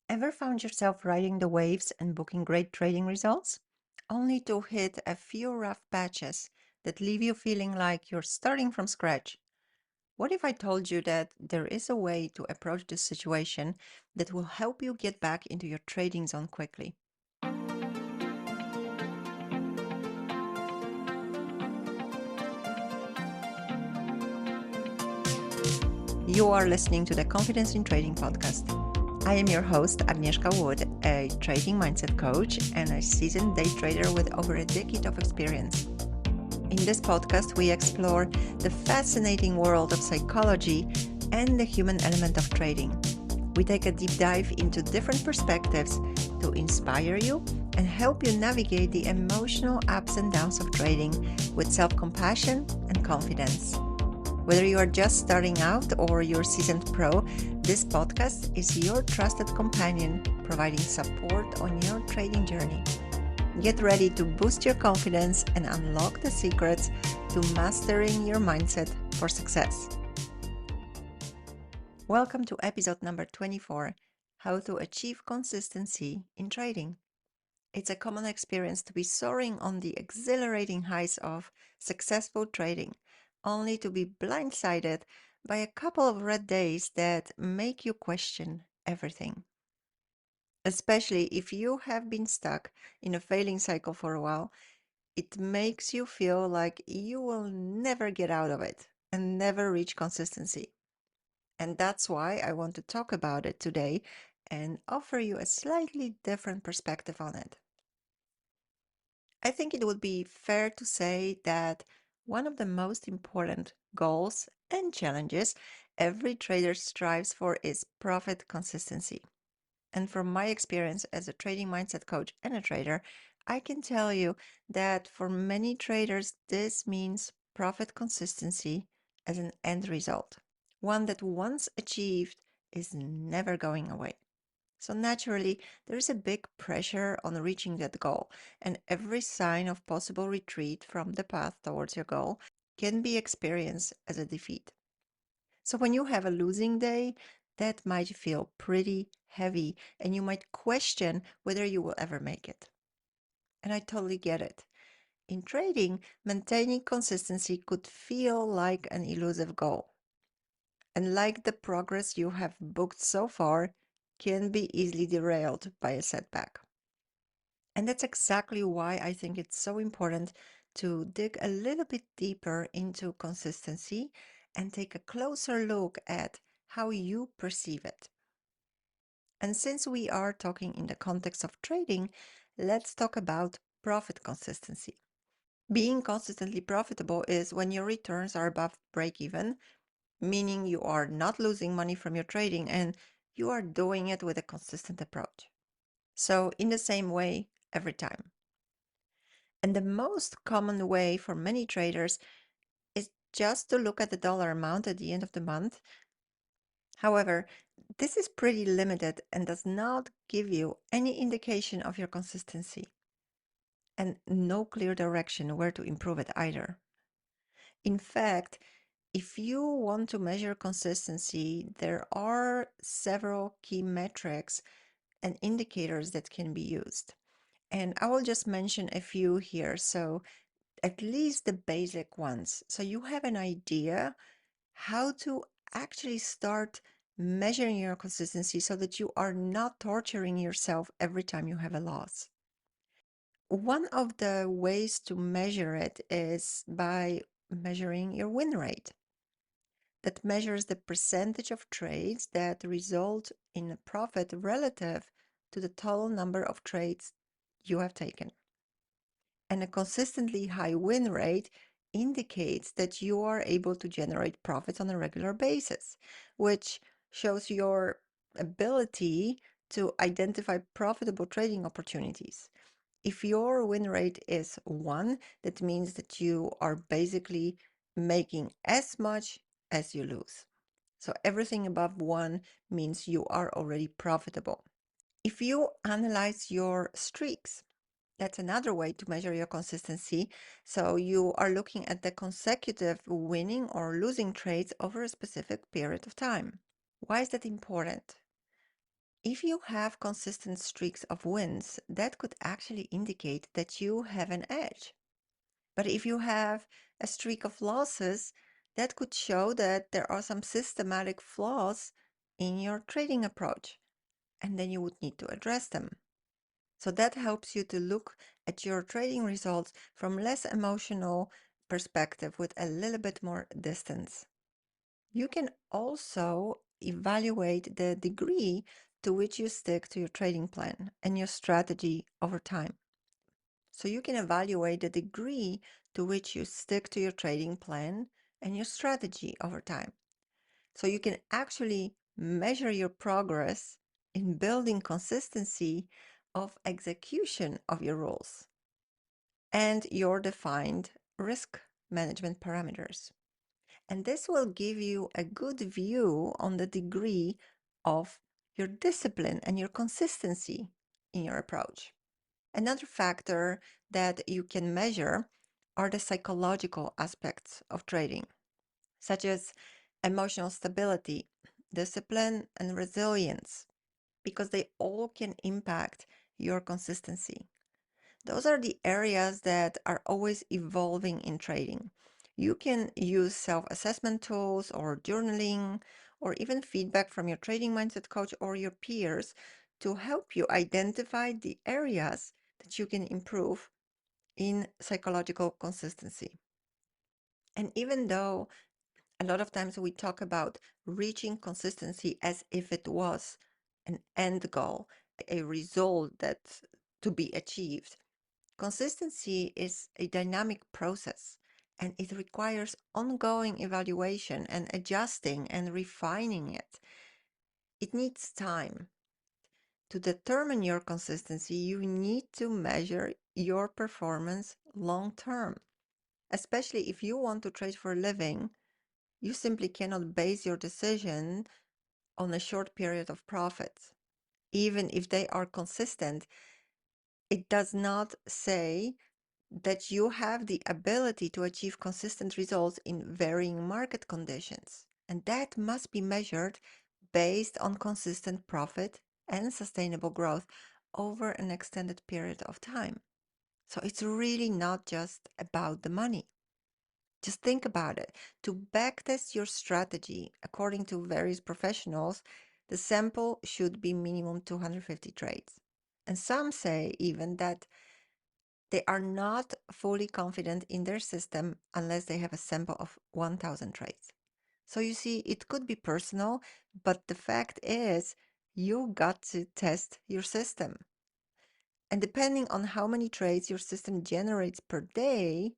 Ever found yourself riding the waves and booking great trading results, only to hit a few rough patches that leave you feeling like you're starting from scratch? What if I told you that there is a way to approach this situation that will help you get back into your trading zone quickly? You are listening to the Confidence in Trading podcast. I am your host, Agnieszka Wood, a trading mindset coach and a seasoned day trader with over a decade of experience. In this podcast, we explore the fascinating world of psychology and the human element of trading. We take a deep dive into different perspectives to inspire you and help you navigate the emotional ups and downs of trading with self compassion and confidence. Whether you are just starting out or you're seasoned pro, this podcast is your trusted companion providing support on your trading journey. Get ready to boost your confidence and unlock the secrets to mastering your mindset for success. Welcome to episode number 24, How to Achieve Consistency in Trading. It's a common experience to be soaring on the exhilarating heights of successful trading, only to be blindsided by a couple of red days that make you question everything. Especially if you have been stuck in a failing cycle for a while, it makes you feel like you will never get out of it and never reach consistency. And that's why I want to talk about it today and offer you a slightly different perspective on it. I think it would be fair to say that one of the most important goals and challenges every trader strives for is profit consistency. And from my experience as a trading mindset coach and a trader, I can tell you that for many traders, this means profit consistency as an end result, one that once achieved is never going away. So naturally, there is a big pressure on reaching that goal, and every sign of possible retreat from the path towards your goal can be experienced as a defeat. So when you have a losing day, that might feel pretty heavy, and you might question whether you will ever make it. And I totally get it. In trading, maintaining consistency could feel like an elusive goal. And like the progress you have booked so far, can be easily derailed by a setback. And that's exactly why I think it's so important to dig a little bit deeper into consistency and take a closer look at how you perceive it. And since we are talking in the context of trading, let's talk about profit consistency. Being consistently profitable is when your returns are above break even, meaning you are not losing money from your trading and you are doing it with a consistent approach. So, in the same way, every time. And the most common way for many traders is just to look at the dollar amount at the end of the month. However, this is pretty limited and does not give you any indication of your consistency and no clear direction where to improve it either. In fact, if you want to measure consistency, there are several key metrics and indicators that can be used. And I will just mention a few here. So, at least the basic ones. So, you have an idea how to actually start measuring your consistency so that you are not torturing yourself every time you have a loss. One of the ways to measure it is by measuring your win rate. That measures the percentage of trades that result in a profit relative to the total number of trades you have taken. And a consistently high win rate indicates that you are able to generate profits on a regular basis, which shows your ability to identify profitable trading opportunities. If your win rate is 1, that means that you are basically making as much as you lose. So everything above 1 means you are already profitable. If you analyze your streaks, that's another way to measure your consistency. So you are looking at the consecutive winning or losing trades over a specific period of time. Why is that important? If you have consistent streaks of wins, that could actually indicate that you have an edge. But if you have a streak of losses, that could show that there are some systematic flaws in your trading approach, and then you would need to address them. So that helps you to look at your trading results from less emotional perspective with a little bit more distance. You can also evaluate the degree to which you stick to your trading plan and your strategy over time. So you can evaluate the degree to which you stick to your trading plan and your strategy over time. So you can actually measure your progress in building consistency of execution of your rules and your defined risk management parameters. And this will give you a good view on the degree of your discipline and your consistency in your approach. Another factor that you can measure are the psychological aspects of trading, such as emotional stability, discipline, and resilience, because they all can impact your consistency. Those are the areas that are always evolving in trading. You can use self assessment tools or journaling or even feedback from your trading mindset coach or your peers to help you identify the areas that you can improve in psychological consistency. And even though a lot of times we talk about reaching consistency as if it was an end goal, a result that to be achieved, consistency is a dynamic process and it requires ongoing evaluation and adjusting and refining it. It needs time. To determine your consistency, you need to measure your performance long term. Especially if you want to trade for a living, you simply cannot base your decision on a short period of profits. Even if they are consistent, it does not say that you have the ability to achieve consistent results in varying market conditions. And that must be measured based on consistent profit and sustainable growth over an extended period of time. So it's really not just about the money. Just think about it. To backtest your strategy according to various professionals, the sample should be minimum 250 trades. And some say even that they are not fully confident in their system unless they have a sample of 1000 trades. So you see, it could be personal, but the fact is, you got to test your system. And depending on how many trades your system generates per day,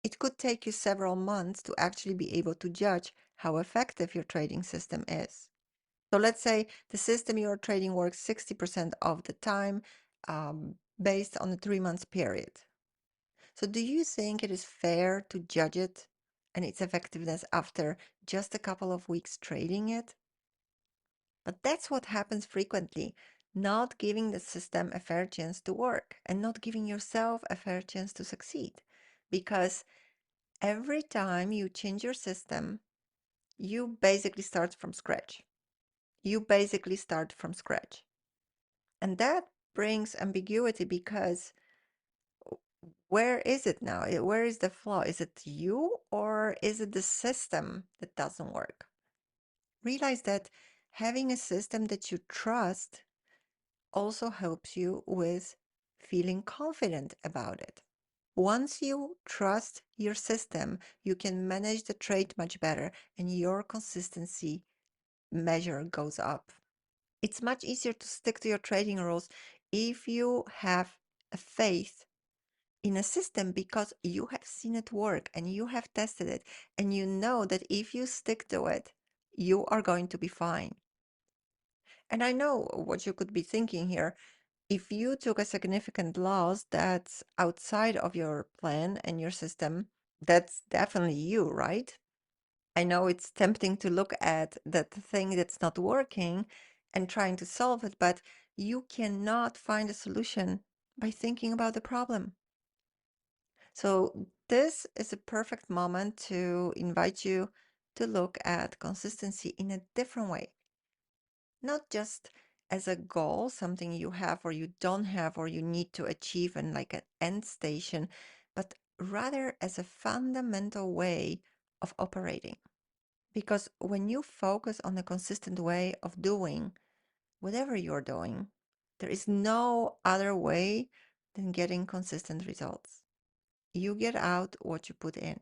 it could take you several months to actually be able to judge how effective your trading system is. So let's say the system you are trading works 60% of the time based on a 3 month period. So do you think it is fair to judge it and its effectiveness after just a couple of weeks trading it? But that's what happens frequently, not giving the system a fair chance to work and not giving yourself a fair chance to succeed. Because every time you change your system, you basically start from scratch. You basically start from scratch. And that brings ambiguity because where is it now? Where is the flaw? Is it you or is it the system that doesn't work? Realize that having a system that you trust also helps you with feeling confident about it. Once you trust your system, you can manage the trade much better and your consistency measure goes up. It's much easier to stick to your trading rules if you have a faith in a system because you have seen it work and you have tested it and you know that if you stick to it, you are going to be fine. And I know what you could be thinking here. If you took a significant loss that's outside of your plan and your system, that's definitely you, right? I know it's tempting to look at that thing that's not working and trying to solve it, but you cannot find a solution by thinking about the problem. So, this is a perfect moment to invite you to look at consistency in a different way, not just as a goal, something you have or you don't have or you need to achieve and like an end station, but rather as a fundamental way of operating. Because when you focus on a consistent way of doing whatever you're doing, there is no other way than getting consistent results. You get out what you put in.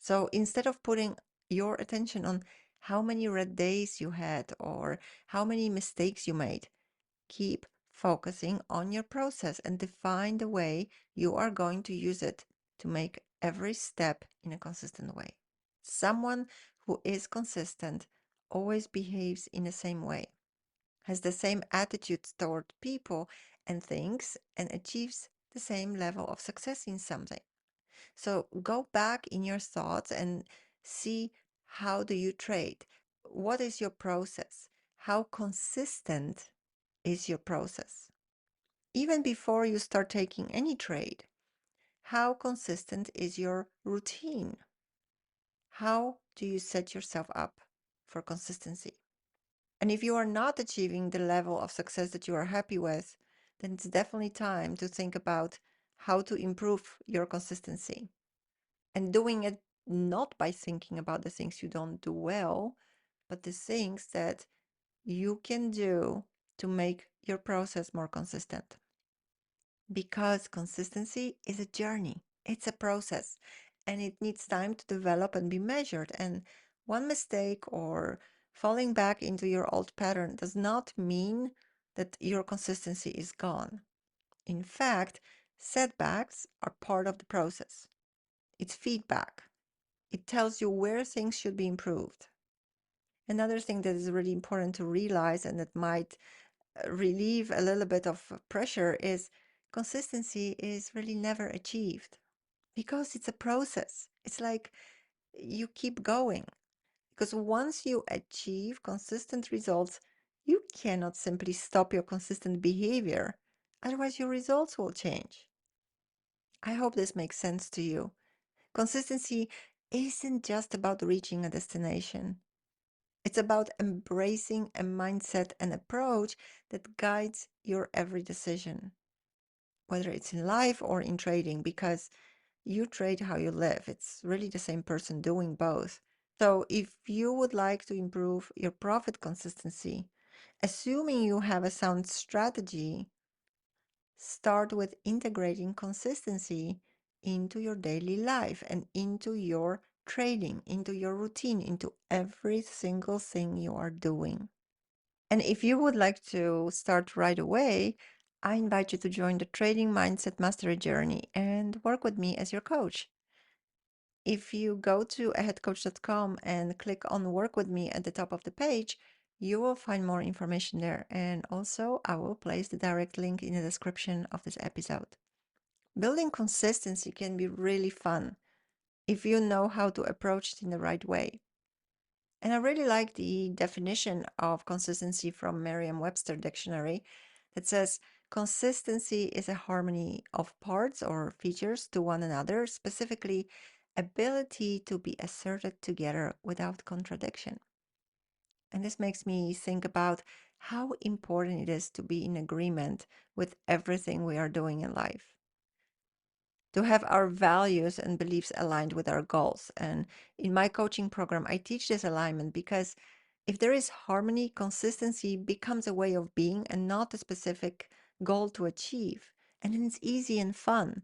So instead of putting your attention on how many red days you had or how many mistakes you made, keep focusing on your process and define the way you are going to use it to make every step in a consistent way. Someone who is consistent always behaves in the same way, has the same attitudes toward people and things, and achieves the same level of success in something. So go back in your thoughts and see, how do you trade? What is your process? How consistent is your process? Even before you start taking any trade, how consistent is your routine? How do you set yourself up for consistency? And if you are not achieving the level of success that you are happy with, then it's definitely time to think about how to improve your consistency. And doing it not by thinking about the things you don't do well, but the things that you can do to make your process more consistent. Because consistency is a journey, it's a process, and it needs time to develop and be measured. And one mistake or falling back into your old pattern does not mean that your consistency is gone. In fact, setbacks are part of the process. It's feedback. It tells you where things should be improved. Another thing that is really important to realize and that might relieve a little bit of pressure is consistency is really never achieved because it's a process. It's like you keep going because once you achieve consistent results, you cannot simply stop your consistent behavior. Otherwise, your results will change. I hope this makes sense to you. Consistency isn't just about reaching a destination. It's about embracing a mindset and approach that guides your every decision, whether it's in life or in trading, because you trade how you live. It's really the same person doing both. So, if you would like to improve your profit consistency, assuming you have a sound strategy, start with integrating consistency into your daily life and into your trading, into your routine, into every single thing you are doing. And if you would like to start right away, I invite you to join the Trading Mindset Mastery Journey and work with me as your coach. If you go to aheadcoach.com and click on Work with Me at the top of the page, you will find more information there. And also, I will place the direct link in the description of this episode. Building consistency can be really fun if you know how to approach it in the right way. And I really like the definition of consistency from Merriam-Webster dictionary that says consistency is a harmony of parts or features to one another, specifically ability to be asserted together without contradiction. And this makes me think about how important it is to be in agreement with everything we are doing in life, to have our values and beliefs aligned with our goals. And in my coaching program, I teach this alignment because if there is harmony, consistency becomes a way of being and not a specific goal to achieve. And then it's easy and fun.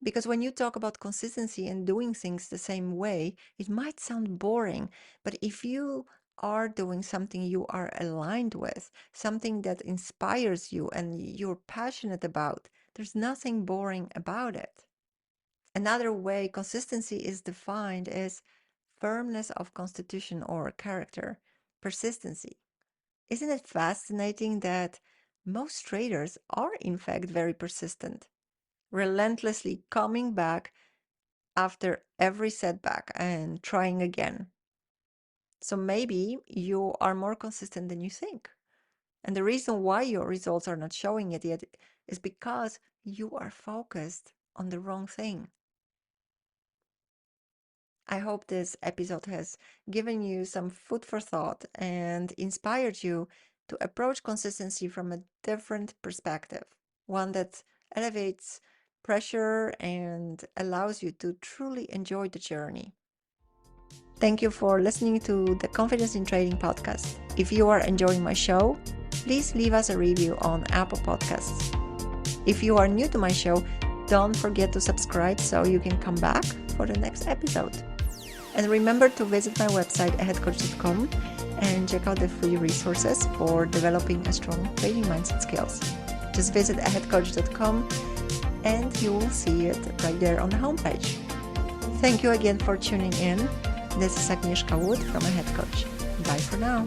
Because when you talk about consistency and doing things the same way, it might sound boring. But if you are doing something you are aligned with, something that inspires you and you're passionate about, there's nothing boring about it. Another way consistency is defined is firmness of constitution or character, persistency. Isn't it fascinating that most traders are, in fact, very persistent, relentlessly coming back after every setback and trying again? So maybe you are more consistent than you think. And the reason why your results are not showing it yet is because you are focused on the wrong thing. I hope this episode has given you some food for thought and inspired you to approach consistency from a different perspective, one that elevates pressure and allows you to truly enjoy the journey. Thank you for listening to the Confidence in Trading podcast. If you are enjoying my show, please leave us a review on Apple Podcasts. If you are new to my show, don't forget to subscribe so you can come back for the next episode. And remember to visit my website aheadcoach.com and check out the free resources for developing a strong trading mindset skills. Just visit aheadcoach.com and you will see it right there on the homepage. Thank you again for tuning in. This is Agnieszka Wood from Ahead Coach. Bye for now.